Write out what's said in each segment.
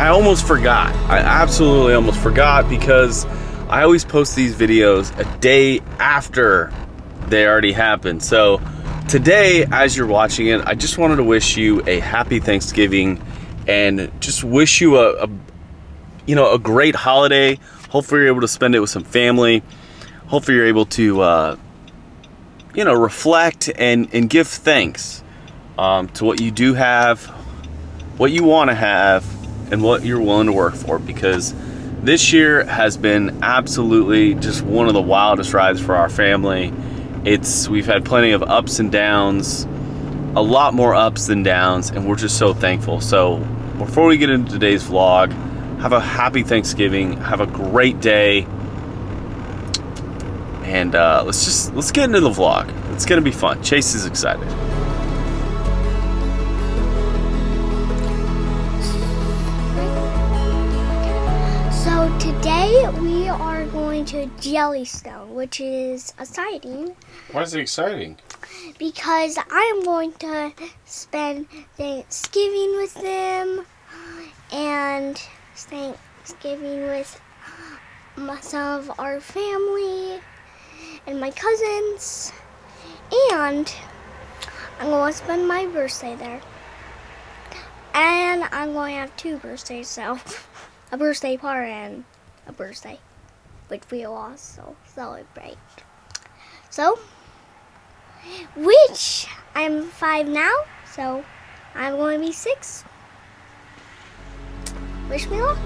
I almost forgot. I absolutely almost forgot because I always post these videos a day after they already happened. So today, as you're watching it, I just wanted to wish you a happy Thanksgiving and just wish you a great holiday. Hopefully you're able to spend it with some family. Hopefully you're able to reflect and give thanks to what you do have, what you want to have, and what you're willing to work for, because this year has been absolutely just one of the wildest rides for our family. We've had plenty of ups and downs, a lot more ups than downs, and we're just so thankful. So before we get into today's vlog, have a happy Thanksgiving, have a great day, and let's get into the vlog. It's gonna be fun. Chase is excited. So today we are going to Jellystone, which is exciting. Why is it exciting? Because I am going to spend Thanksgiving with them and Thanksgiving with some of our family and my cousins, and I'm going to spend my birthday there. And I'm going to have 2 birthdays, so a birthday party and a birthday, which we will also celebrate. So, which I'm 5 now, so I'm going to be 6. Wish me luck.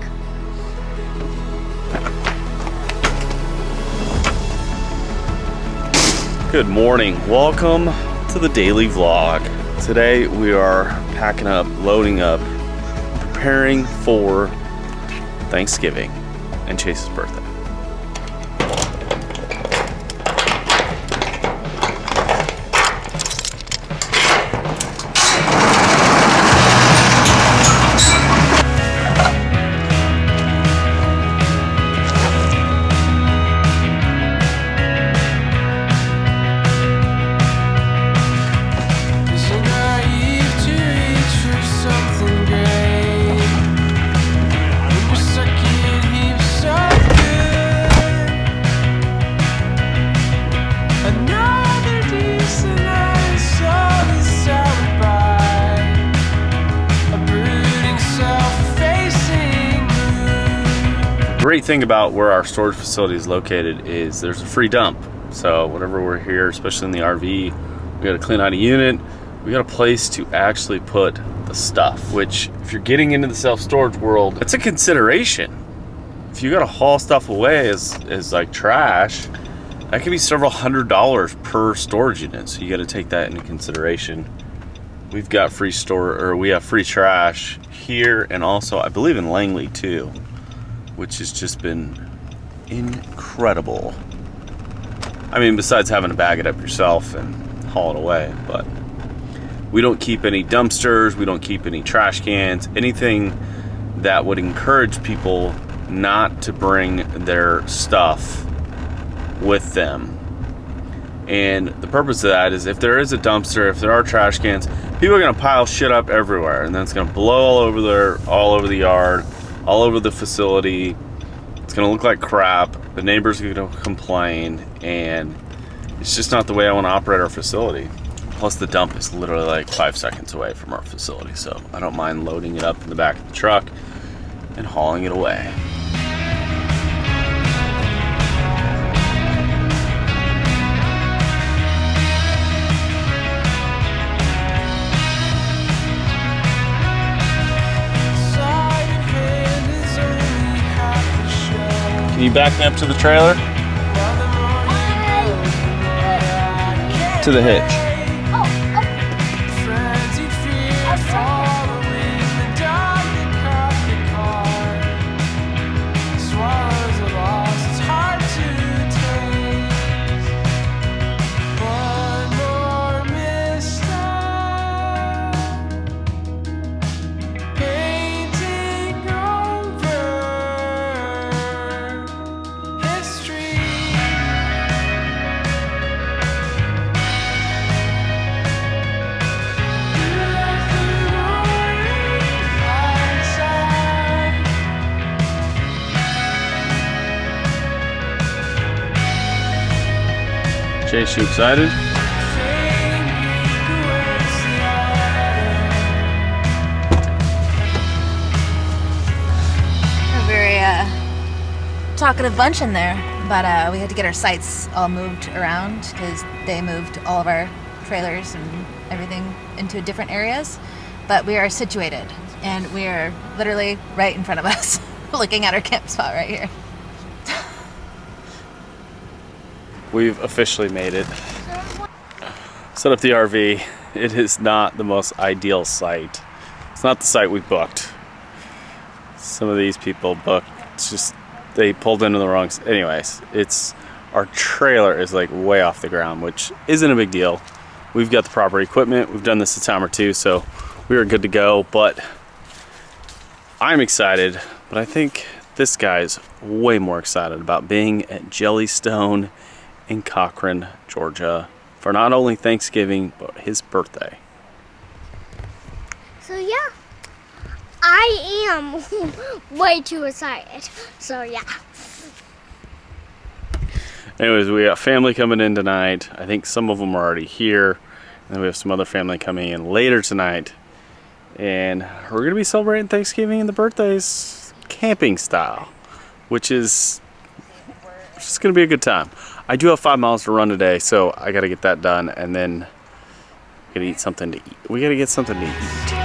Good morning. Welcome to the daily vlog. Today we are packing up, loading up, preparing for Thanksgiving and Chase's birthday. Great thing about where our storage facility is located is there's a free dump. So whenever we're here, especially in the RV, we got to clean out a unit, we got a place to actually put the stuff, which if you're getting into the self-storage world, it's a consideration. If you got to haul stuff away as like trash, that could be several $100s per storage unit. So you got to take that into consideration. We've got we have free trash here, and also I believe in Langley too, which has just been incredible. I mean, besides having to bag it up yourself and haul it away, but we don't keep any dumpsters, we don't keep any trash cans, anything that would encourage people not to bring their stuff with them. And the purpose of that is if there is a dumpster, if there are trash cans, people are gonna pile shit up everywhere, and then it's gonna blow all over the yard, all over the facility. It's gonna look like crap. The neighbors are gonna complain, and it's just not the way I want to operate our facility. Plus the dump is literally like 5 seconds away from our facility, so I don't mind loading it up in the back of the truck and hauling it away. Can you back me up to the trailer? To the hitch. Chase, you excited? A very talkative bunch in there, but we had to get our sites all moved around because they moved all of our trailers and everything into different areas. But we are situated, and we are literally right in front of us, looking at our camp spot right here. We've officially made it. Set up the RV. It is not the most ideal site. It's not the site we booked. Some of these people booked, it's just, they pulled into the wrong, anyways, our trailer is like way off the ground, which isn't a big deal. We've got the proper equipment. We've done this a time or two, so we are good to go, but I'm excited, but I think this guy's way more excited about being at Jellystone in Cochran, Georgia for not only Thanksgiving, but his birthday. So yeah, I am way too excited. So yeah. Anyways, we got family coming in tonight. I think some of them are already here. And then we have some other family coming in later tonight. And we're gonna be celebrating Thanksgiving and the birthdays camping style, which is just gonna be a good time. I do have 5 miles to run today, so I gotta get that done, and then we gotta eat something to eat. We gotta get something to eat.